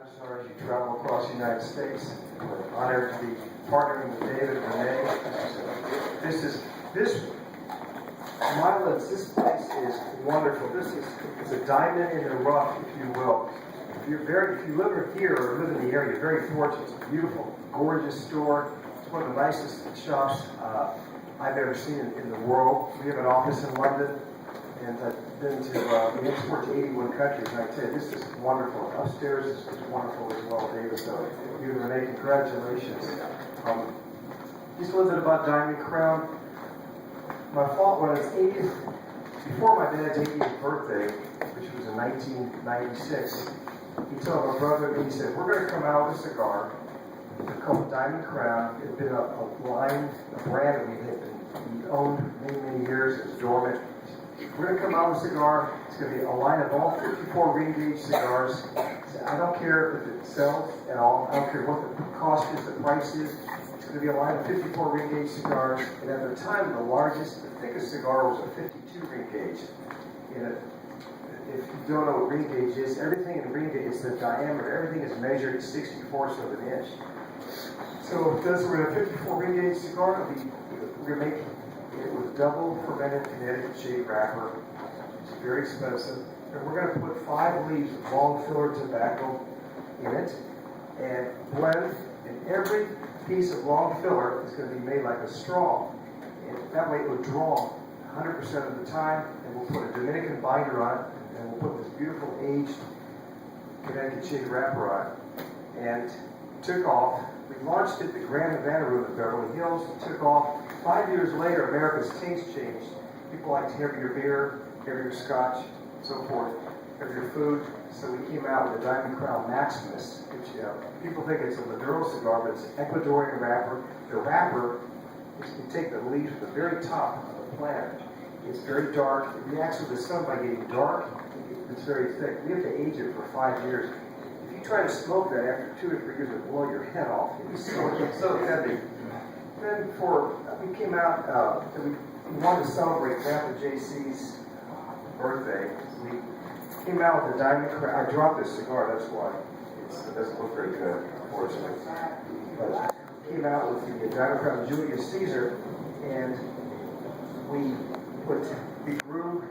As you travel across the United States, we're honored to be partnering with David and Renee. This Milan, this place is wonderful. This is a diamond in the rough, if you will. If you live here or live in the area, you're very fortunate. It's a beautiful, gorgeous store. It's one of the nicest shops I've ever seen in the world. We have an office in London, and I've been to, we export to 81 countries, and I tell you, this is wonderful. Upstairs is wonderful as well, David. So, you and Renee, congratulations. Just a little bit about Diamond Crown. My fault when his 80th, before my dad's 80th birthday, which was in 1996, he told my brother, he said, we're going to come out with a cigar. It's called Diamond Crown. It had been a line, a brand that we owned many years. It was dormant. We're going to come out with a cigar. It's going to be a line of all 54 ring gauge cigars. I don't care if it sells at all. I don't care what the cost is, the price is. It's going to be a line of 54 ring gauge cigars. And at the time, the thickest cigar was a 52 ring gauge. And if you don't know what ring gauge is, everything in ring gauge is the diameter. Everything is measured 64ths of an inch. So because we're in a 54 ring gauge cigar, we're going to make it with double fermented Connecticut shade wrapper. It's very expensive. And we're going to put 5 leaves of long filler tobacco in it and blend. And every piece of long filler is going to be made like a straw. And that way it will draw 100% of the time. And we'll put a Dominican binder on it. And we'll put this beautiful aged Connecticut shade wrapper on it. And took off. We launched it at the Grand Havana Room in Beverly Hills. It took off. 5 years later, America's taste changed. People like heavier beer, heavier scotch, so forth, heavier food. So we came out with a Diamond Crown Maximus, which people think it's a Maduro cigar, but it's an Ecuadorian wrapper. The wrapper is you take the leaves at the very top of the plant. It's very dark. It reacts with the sun by getting dark. It's very thick. We have to age it for 5 years. If you try to smoke that after 2 or 3 years, it'll blow your head off. It's so heavy. Then we came out and we wanted to celebrate Grandpa JC's birthday. We came out with the Diamond Crown. I dropped this cigar, that's why it doesn't look very good, unfortunately. But came out with the Diamond Crown Julius Caesar, and we grew,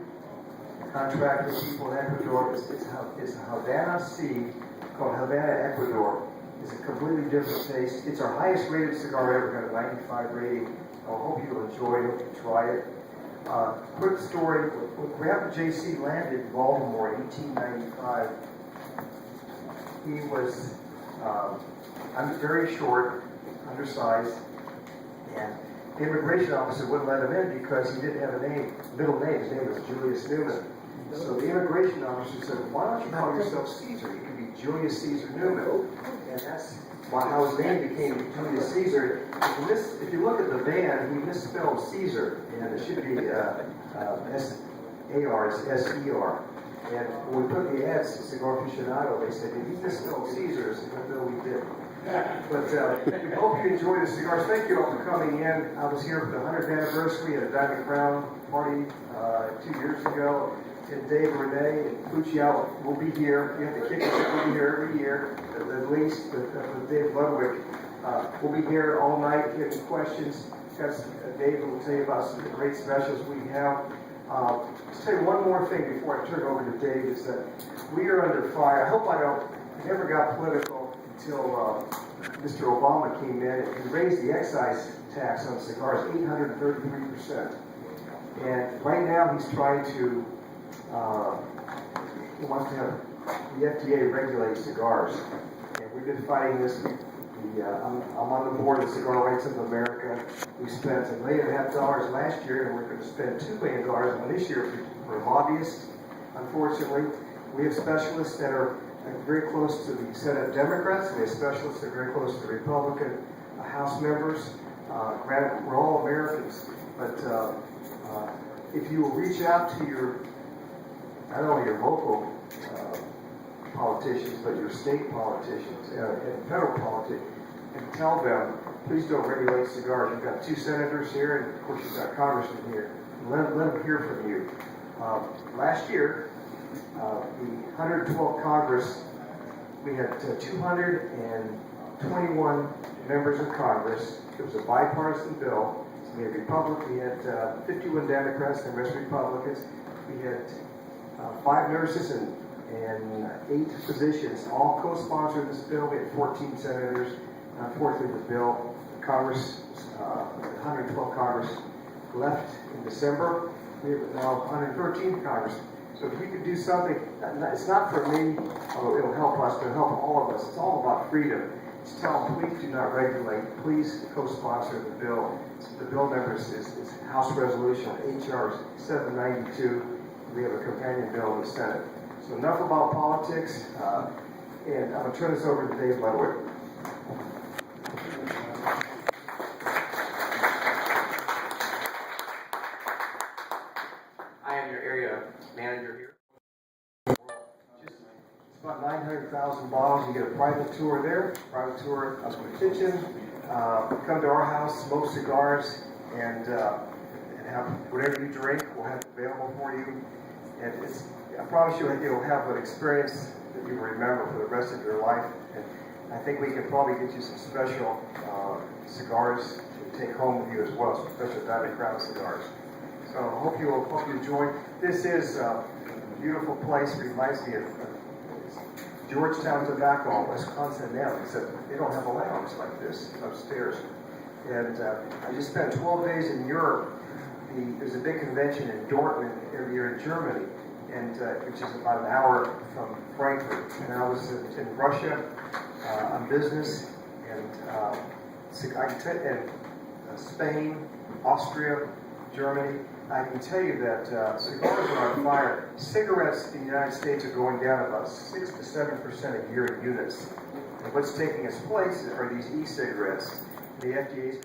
contracted people in Ecuador. It's a Havana seed called Havana Ecuador. It's a completely different taste. It's our highest rated cigar ever, got a 95 rating. I hope you'll enjoy it and try it. Quick story, when Grandpa JC landed in Baltimore in 1895, he was very short, undersized, and the immigration officer wouldn't let him in because he didn't have a middle name. His name was Julius Newman. So the immigration officer said, why don't you call yourself Caesar? You could be Julius Caesar Newman. And that's how his name became Julius Caesar. If you look at the van, he misspelled Caesar, and it should be S-A-R, it's S-E-R. And when we put the ads to Cigar Aficionado, they said, he misspelled Caesar. I said, no, we did. But we hope you enjoy the cigars. Thank you all for coming in. I was here for the 100th anniversary at a Diamond Crown party 2 years ago. And Dave, Renee, and Puccial will be here. You have to kick it. We'll be here every year, at least. With Dave Ludwig, we'll be here all night if you have any questions. Dave will tell you about some of the great specials we have. Just tell you one more thing before I turn it over to Dave is that we are under fire. I hope I never got political until Mr. Obama came in and raised the excise tax on cigars 833%. And right now he's trying to he wants to have the FDA regulate cigars. And we've been fighting this. I'm on the board of Cigar Rights of America. We spent $1.5 million last year, and we're going to spend $2 million this year for lobbyists. Unfortunately, we have specialists that are very close to the Senate Democrats. We have specialists that are very close to the Republican House members. Granted, we're all Americans, but if you will reach out to not only your local politicians, but your state politicians and federal politicians, and tell them, please don't regulate cigars. You've got 2 senators here, and of course you've got congressmen here. Let them hear from you. Last year, the 112th Congress We had 221 members of Congress. It was a bipartisan bill. So we had we had 51 Democrats and the rest Republicans. We had 5 nurses and 8 physicians all co-sponsored this bill. We had 14 senators. Unfortunately, the bill, Congress, 112 Congress left in December. We have now 113 Congress. So if we could do something, it's not for me, although it'll help us, but it'll help all of us. It's all about freedom. Just tell them, please do not regulate. Please co-sponsor the bill. The bill numbers is House Resolution HR 792. We have a companion bill in the Senate. So enough about politics, and I'm going to turn this over to Dave Ludwig. I am your area manager here. It's about 900,000 bottles. You get a private tour there, private tour of the kitchen. Come to our house, smoke cigars, and have whatever you drink, we'll have it available for you. And I promise you, you'll have an experience that you will remember for the rest of your life. And I think we can probably get you some special cigars to take home with you as well, some special Diamond Crown Cigars. So I hope you enjoy. This is a beautiful place. It reminds me of Georgetown Tobacco, Wisconsin now, except they don't have a lounge like this upstairs. And I just spent 12 days in Europe. There's a big convention in Dortmund every year in Germany, and which is about an hour from Frankfurt. And I was in Russia on business, and Spain, Austria, Germany. I can tell you that cigars are on fire. Cigarettes in the United States are going down about 6 to 7% a year in units. And what's taking its place are these e-cigarettes. The FDA's